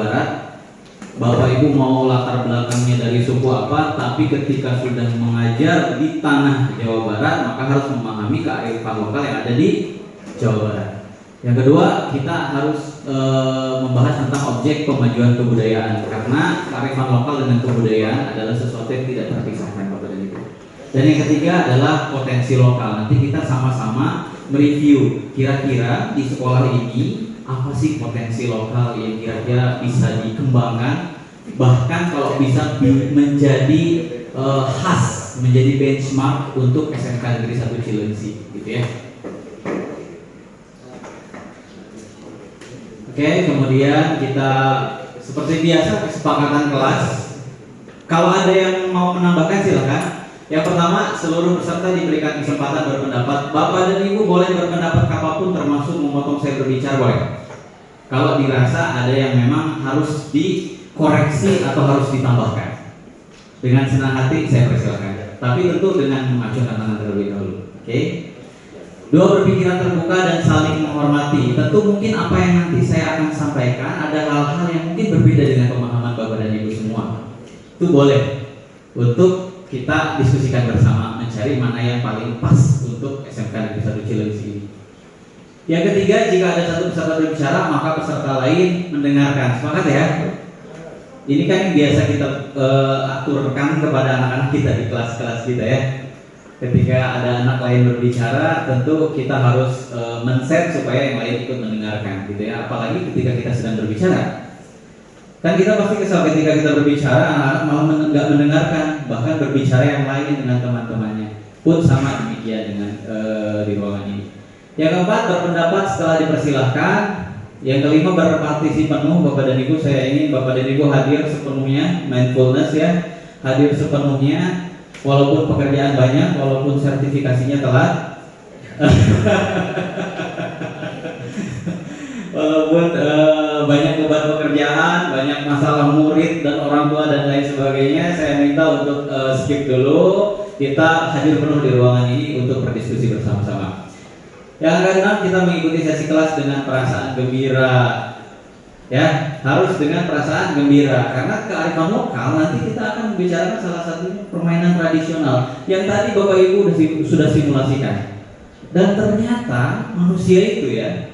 Barat. Bapak Ibu mau latar belakangnya dari suku apa, tapi ketika sudah mengajar di tanah Jawa Barat, maka harus memahami kearifan lokal yang ada di Jawa Barat. Yang kedua, kita harus membahas tentang objek pemajuan kebudayaan, karena kearifan lokal dengan kebudayaan adalah sesuatu yang tidak terpisahkan, Bapak dan Ibu. Dan yang ketiga adalah potensi lokal. Nanti kita sama-sama mereview kira-kira di sekolah ini apa sih potensi lokal yang kira-kira bisa dikembangkan, bahkan kalau bisa menjadi khas, menjadi benchmark untuk SMK Negeri 1 Cilengsi, gitu ya. Oke, kemudian kita seperti biasa kesepakatan kelas. Kalau ada yang mau menambahkan silakan. Yang pertama, seluruh peserta diberikan kesempatan berpendapat. Bapak dan Ibu boleh berpendapat apapun, termasuk memotong saya berbicara, boleh. Kalau dirasa ada yang memang harus dikoreksi atau harus ditambahkan, dengan senang hati saya persilakan. Tapi tentu dengan mengacungkan tangan terlebih dahulu. Oke. Dua, berpikiran terbuka dan saling menghormati. Tentu mungkin apa yang nanti saya akan sampaikan ada hal-hal yang mungkin berbeda dengan pemahaman Bapak dan Ibu semua. Itu boleh untuk kita diskusikan bersama, mencari mana yang paling pas untuk SMK Negeri 1 Cilengsi ini. Yang ketiga, jika ada satu peserta berbicara, maka peserta lain mendengarkan. Sepakat ya? Ini kan yang biasa kita aturkan kepada anak-anak kita di kelas-kelas kita ya. Ketika ada anak lain berbicara, tentu kita harus men-set supaya yang lain ikut mendengarkan, gitu ya. Apalagi ketika kita sedang berbicara. Kan kita pasti kesal ketika kita berbicara, anak-anak malah nggak mendengarkan, bahkan berbicara yang lain dengan teman-temannya. Pun sama demikian dengan di ruangan ini. Yang keempat, berpendapat setelah dipersilahkan. Yang kelima, berpartisipasi penuh. Bapak dan Ibu, saya ingin Bapak dan Ibu hadir sepenuhnya, mindfulness ya, hadir sepenuhnya, walaupun pekerjaan banyak, walaupun sertifikasinya telat. Walaupun banyak beban pekerjaan, banyak masalah murid dan orang tua dan lain sebagainya, saya minta untuk skip dulu. Kita hadir penuh di ruangan ini untuk berdiskusi bersama-sama. Yang keenam, kita mengikuti sesi kelas dengan perasaan gembira. Ya, harus dengan perasaan gembira, karena kearifan lokal nanti kita akan membicarakan salah satunya permainan tradisional yang tadi Bapak Ibu sudah simulasikan. Dan ternyata manusia itu ya,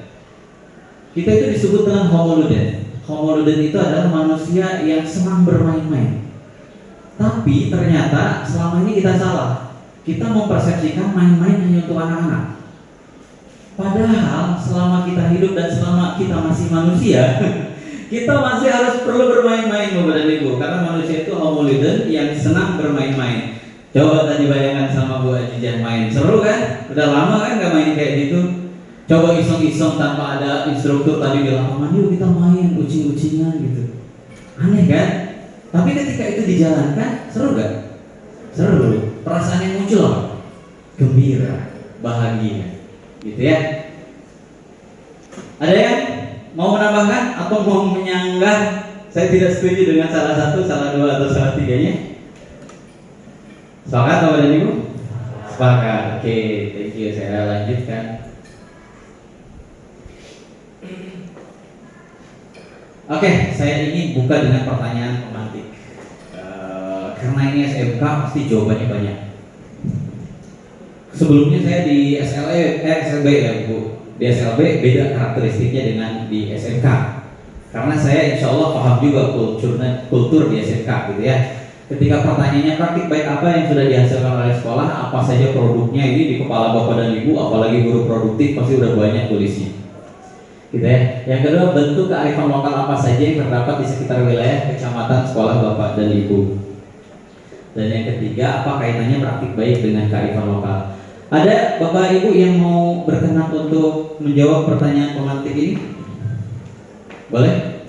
kita itu disebut dengan homo ludens. Homo ludens itu adalah manusia yang senang bermain-main. Tapi ternyata selama ini kita salah. Kita mempersepsikan main-main hanya untuk anak-anak. Padahal selama kita hidup dan selama kita masih manusia, kita masih harus perlu bermain-main, Bapak dan Ibu. Karena manusia itu homo ludens yang senang bermain-main. Coba tadi bayangkan sama Bu Ajijan main, seru kan? Udah lama kan gak main kayak gitu. Coba iseng-iseng tanpa ada instruktur tadi di lapangan, yuk kita main ucing-ucingan gitu. Aneh kan? Tapi ketika itu dijalankan, seru gak? Seru. Perasaan yang muncul apa? Gembira, bahagia. Gitu ya. Ada yang mau menambahkan atau mau menyanggah? Saya tidak setuju dengan salah satu, salah dua, atau salah tiganya. Sepakat Bapak dan Ibu? Sepakat. Oke, thank you. Saya lanjutkan. Oke, saya ingin buka dengan pertanyaan pemantik. Karena ini SMK pasti jawabannya banyak. Sebelumnya saya di SLB ya Bu. Di SLB beda karakteristiknya dengan di SMK. Karena saya insya Allah paham juga kultur di SMK gitu ya. Ketika pertanyaannya praktik baik apa yang sudah dihasilkan oleh sekolah, apa saja produknya, ini di kepala Bapak dan Ibu, apalagi guru produktif pasti udah banyak tulisnya. Gitu ya. Yang kedua, bentuk kearifan lokal apa saja yang terdapat di sekitar wilayah kecamatan sekolah Bapak dan Ibu. Dan yang ketiga, apa kaitannya praktik baik dengan kearifan lokal. Ada Bapak Ibu yang mau berkenan untuk menjawab pertanyaan pemantik ini? Boleh?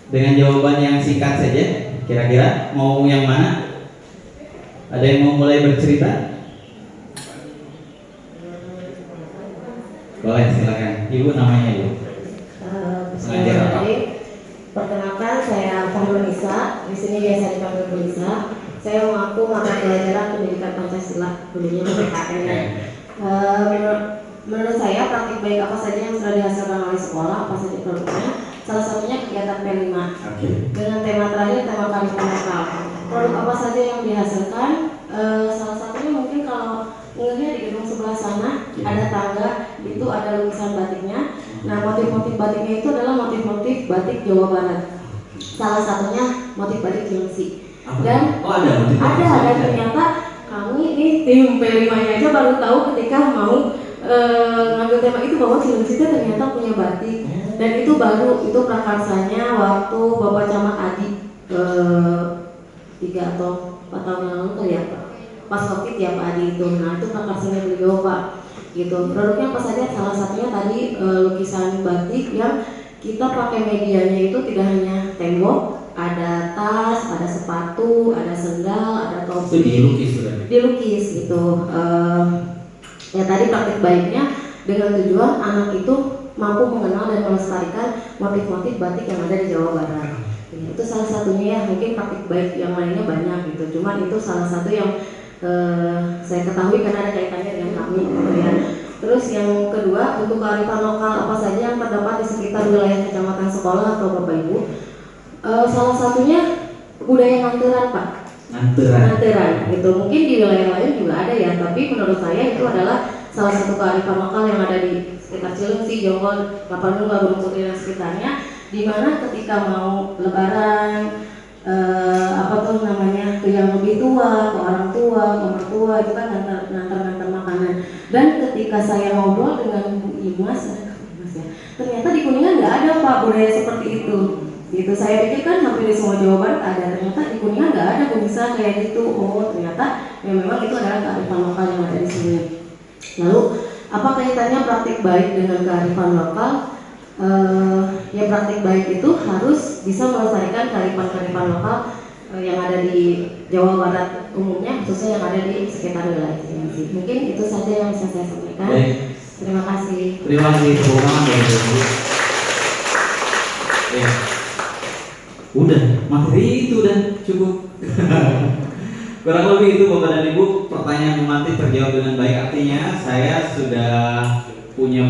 Dengan jawaban yang singkat saja, kira-kira mau yang mana? Ada yang mau mulai bercerita? Boleh, silakan. Ibu namanya Ibu. Saya perkenalkan, saya Fahmi Nisa. Di sini biasa dipanggil Bu Nisa. Saya mengaku mata pelajaran pendidikan Pancasila, dulunya PKN. Menurut saya praktik baik apa saja yang sudah dihasilkan oleh sekolah, apa saja produknya. Salah satunya kegiatan P5 dengan tema terakhir, tema kearifan lokal. Produk apa saja yang dihasilkan? Salah satunya mungkin kalau ngelihat di gedung sebelah sana ada tangga, itu ada lukisan batiknya. Nah, motif-motif batiknya itu adalah motif-motif batik Jawa Barat. Salah satunya motif batik Cilengsi. Dan ada ternyata kami ini tim P5-nya aja baru tahu ketika mau ngambil tema itu bahwa Cilengsi itu ternyata punya batik. Dan itu baru, itu prakarsanya waktu Bapak Camat Adi 3 atau 4 tahun yang lalu tuh ya Pak. Pas COVID ya Pak Adi itu. Nah itu prakarsanya beliau Pak. Gitu. Produknya apa saja? Salah satunya tadi lukisan batik yang kita pakai medianya itu tidak hanya tembok, ada tas, ada sepatu, ada sendal, ada topi. Dilukis gitu. Ya tadi praktik baiknya dengan tujuan anak itu mampu mengenal dan melestarikan motif-motif batik yang ada di Jawa Barat. Ya, itu salah satunya ya, mungkin praktik baik yang lainnya banyak gitu. Cuman itu salah satu yang saya ketahui karena ada kaitannya dengan kami gitu ya. Terus yang kedua, untuk kearifan lokal apa saja yang terdapat di sekitar wilayah kecamatan sekolah atau Bapak Ibu. Salah satunya budaya nganteran Pak. Nganteran gitu. Mungkin di wilayah lain juga ada ya, tapi menurut saya itu adalah salah satu kearifan lokal yang ada di sekitar Cilengsi, Jonggol, Tapanuli, Gunung Putri dan sekitarnya, di mana ketika mau lebaran ke yang lebih tua, ke orang tua, ke mertua itu kan ngantar makanan. Dan ketika saya ngobrol dengan Bu Imas ya, ternyata di Kuningan nggak ada Pak budaya seperti itu. Gitu saya pikir kan hampir di semua Jawa Barat ada, ternyata di Kuningan nggak ada kok bisa kayak gitu. Oh ternyata ya memang itu adalah kearifan lokal yang ada di sini. Lalu apa kaitannya praktik baik dengan kearifan lokal? Ya praktik baik itu harus bisa melestarikan kearifan lokal yang ada di Jawa Barat umumnya, khususnya yang ada di sekitar wilayah Cilengsi. Mungkin itu saja yang bisa saya sampaikan. Baik. Terima kasih. Terima kasih Bu. Ya. Udah, materi itu udah cukup. Kurang lebih itu Bapak dan Ibu, pertanyaan Bu Manti terjawab dengan baik. Artinya saya sudah punya